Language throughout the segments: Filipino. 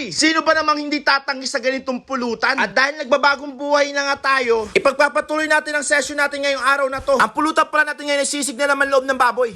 Uy, sino ba namang hindi tatanggi sa ganitong pulutan? At dahil nagbabagong buhay na nga tayo, ipagpapatuloy natin ang session natin ngayong araw na to. Ang pulutan pala natin ngayon ay sisig na naman loob ng baboy.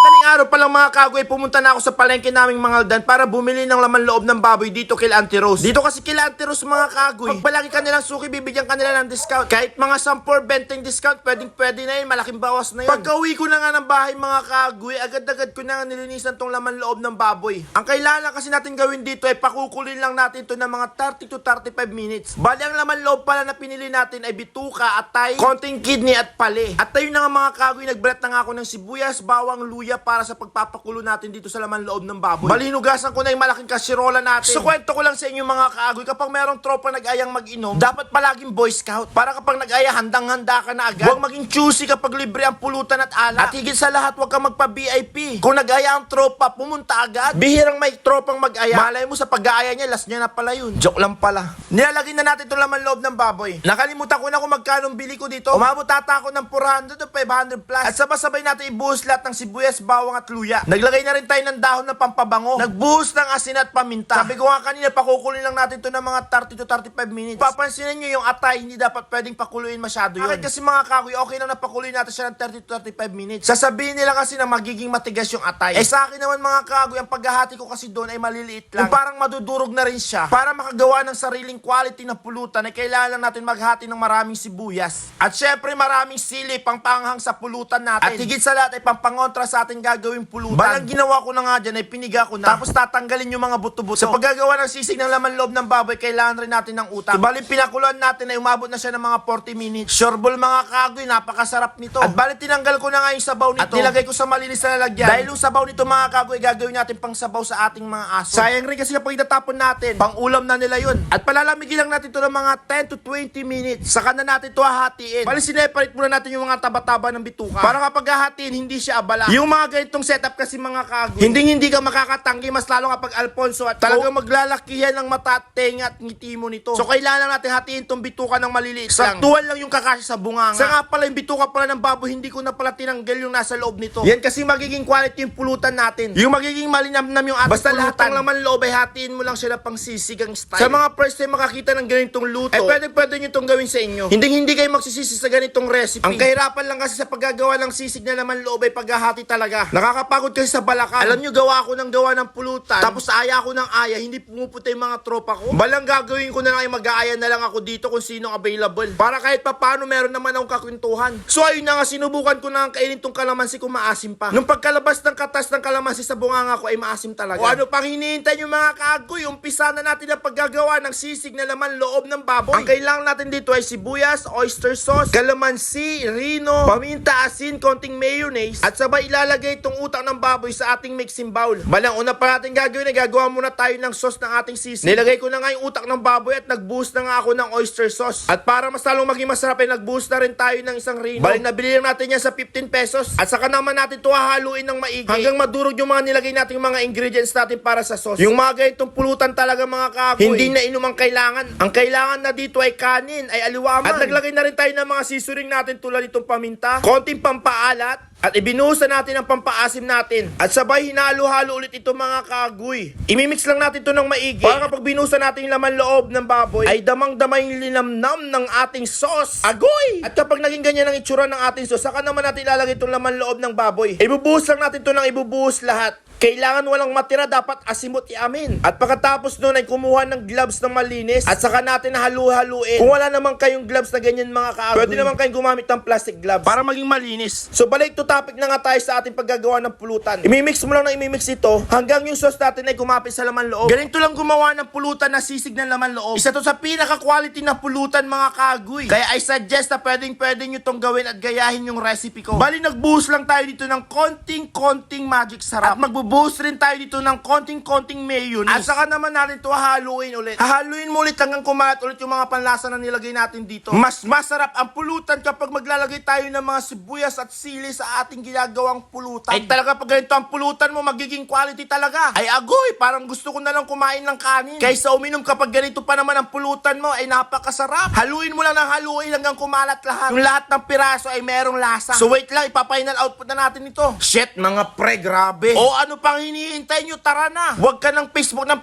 Daling araw pa lang mga kagoy, pumunta na ako sa palengke naming mga aldan para bumili ng laman loob ng baboy dito kay Auntie Rose. Dito kasi kay Auntie Rose mga kagoy, pag palagi kanilang suki, bibigyan kanila ng discount. Kahit mga 10 or 20 discount, pwede na yun, malaking bawas na yun. Pagka uwi ko na nga ng bahay mga kagoy, agad-agad ko na nga nilinisan tong laman loob ng baboy. Ang kailangan kasi natin gawin dito ay pakukulin lang natin to ng mga 30 to 35 minutes. Bali ang laman loob pala na pinili natin ay bituka, atay, konting kidney at pale. At tayo na nga mga kagoy, nagbalat na nga ako ng sibuyas, bawang, luya para sa pagpapakulo natin dito sa laman loob ng baboy. Balinugasan ko na yung malaking kasirola natin. So kwento ko lang sa inyo mga kaagoy, kapag merong tropa nag-ayang mag-inom, dapat palaging boy scout. Para kapag nag-aya, handang-handa ka na agad. Huwag maging choosy kapag libre ang pulutan at alak. At higit sa lahat, huwag kang magpa-VIP. Kung nag-aya ang tropa, pumunta agad. Bihirang may tropang mag-aya. Malay mo sa pag-aaya niya, last niya na pala yun. Joke lang pala. Nilalagay na natin itong laman loob ng baboy. Nakalimutan ko na kung magkano bili ko dito. Umabot ata ako ng 400 to 500 plus. At sabay-sabay natin ibuhos lahat ng sibuyas, bawang at luya. Naglagay na rin tayo ng dahon ng pampabango. Nagbuhos ng asin at paminta. Sabi ko nga kanina, pakukulin lang natin to ng mga 30 to 35 minutes. Papansinin nyo yung atay, hindi dapat pwedeng pakuluin masyado yun. Bakit kasi mga kagoy, okay lang na pakuluin natin siya ng 30 to 35 minutes. Sasabihin nila kasi na magiging matigas yung atay. Eh sa akin naman mga kagoy, ang paghahati ko kasi doon ay maliliit lang. Yung parang madudurog na rin siya. Para makagawa ng sariling quality na pulutan, ay kailangan lang natin maghati ng maraming sibuyas. At syempre maraming sili pang panghang sa pulutan natin. At higit sa lahat ay pampangontra sa ating gagawing pulutan. Balang ginawa ko na nga dyan ay piniga ko na. Tapos tatanggalin yung mga buto-buto. Sa paggagawa ng sisig ng laman loob ng baboy, kailangan rin natin ng utak. So, bali pinakuluan natin ay umabot na siya ng mga 40 minutes. Sureball mga kagoy, napakasarap nito. At bali tinanggal ko na nga yung sabaw nito. At nilagay ko sa malinis na lalagyan. Dahil yung sabaw nito mga kagoy, gagawin natin pang sabaw sa ating mga aso. Sayang rin kasi kapag itatapon natin, pang ulam na nila yun. At palalamigin lang natin to ng mga 10 to 20 minutes. Saka na natin to hahatiin. Bali sineparate muna natin yung mga taba-taba ng bituka. Para kapag hahatiin, hindi siya abala. Yung mga ganitong setup kasi mga kagoy, hindi ka makakatanggi, mas lalo kapag Alfonso at talagang maglalakihan ng mata at tenga at ngiti mo nito. So kailangan natin hatiin tong bituka ng maliliit lang. Saktuhan lang yung kakasya sa bunganga. Sa nga pala yung bituka pala ng baboy, hindi ko na pala tinanggal yung nasa loob nito. Yan kasi magiging quality yung pulutan natin. Yung magiging malinamnam yung ating basta pulutan. Lahat ng laman loob ay hatiin mo lang sila pang sisigang style. Sa mga first time makakita ng ganitong luto, ay pwede nyo itong gawin sa inyo. Hindi kayo magsisisi sa ganitong recipe. Ang kahirapan lang kasi sa paggagawa ng sisig na laman loob ay paghahati talaga. Nakakapagod kasi sa balakang. Alam nyo, gawa ng pulutan. Tapos aya ko ng aya, hindi pumupunta yung mga tropa ko. Balang gagawin ko na lang ay mag-aaya na lang ako dito kung sino available. Para kahit paano meron naman akong kakwentuhan. So ayun na nga, sinubukan ko na ang kainin tong kalamansi kung maasim pa. Nung pagkalabas ng katas ng kalamansi sa bunganga ko ay maasim talaga. O ano pang hinihintay yung mga kagoy, umpisa na natin ang paggagawa ng sisig na laman loob ng baboy. Ang kailangan natin dito ay sibuyas, oyster sauce, kalamansi, rino, paminta, asin, konting mayonnaise, at sabay ilalagay itong utak ng baboy sa ating mixing bowl. Balang una pa natin gagawin ay gagawa muna tayo ng sauce ng ating sisig. Nilagay ko na nga yung utak ng baboy at nagbuhos na nga ako ng oyster sauce. At para mas lalong maging masarap ay nagbuhos na rin tayo ng isang rino. Balang nabili lang natin yan sa 15 pesos. At saka naman natin ito hahaluin ng maigi hanggang madurog yung mga nilagay natin mga ingredients natin para sa sauce. Yung mga ganitong pulutan talaga mga kagoy, hindi na inom ang kailangan. Ang kailangan na dito ay kanin, ay aliwaman. At naglagay na rin tayo ng mga seasoning natin tulad itong paminta, konting pampaalat, at ibinuhusan natin ang pampaasim natin. At sabay hinalo-halo ulit ito mga kagoy. Imimix lang natin ito ng maigi para kapag binuhusan natin yung laman loob ng baboy ay damang-damay yung linamnam ng ating sauce. Agoy! At kapag naging ganyan ang itsura ng ating sauce, saka naman natin ilalagay itong laman loob ng baboy. Ibubuhos lang natin ito ng ibubuhos lahat. Kailangan walang matira, dapat asimot iamin. At pagkatapos nun ay kumuha ng gloves na malinis at saka natin halu-haluin. Kung wala naman kayong gloves na ganyan mga kaagoy, pwede naman kayong gumamit ng plastic gloves para maging malinis. So balik to topic na nga tayo sa ating paggagawa ng pulutan. Imimix mo lang na imimix ito hanggang yung sauce natin ay kumapit sa laman loob. Ganito lang gumawa ng pulutan na sisig ng laman loob. Isa to sa pinaka-quality na pulutan mga kaagoy. Kaya I suggest na pwede nyo itong gawin at gayahin yung recipe ko. Bali nagbuhos lang tayo dito ng konting magic sarap. At magbubuhos rin tayo dito ng konting mayonnaise. At saka naman natin ito hahaluin ulit. Hahaluin mo ulit hanggang kumalat ulit yung mga panlasa na nilagay natin dito. Mas masarap ang pulutan kapag maglalagay tayo ng mga sibuyas at sili sa ating ginagawang pulutan. Ay talaga pag ganito ang pulutan mo, magiging quality talaga. Ay agoy, parang gusto ko na lang kumain ng kanin. Kaysa uminom kapag ganito pa naman ang pulutan mo, ay napakasarap. Haluin mo lang ng haluin hanggang kumalat lahat. Yung lahat ng piraso ay merong lasa. So wait lang, ipa-final output na natin ito. Shit mga pre, grabe. O ano pang hinihintay nyo? Tara na. Huwag ka ng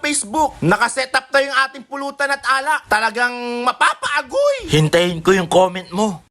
Facebook. Nakaset up na yung ating pulutan at alak. Talagang mapapaagoy. Hintayin ko yung comment mo.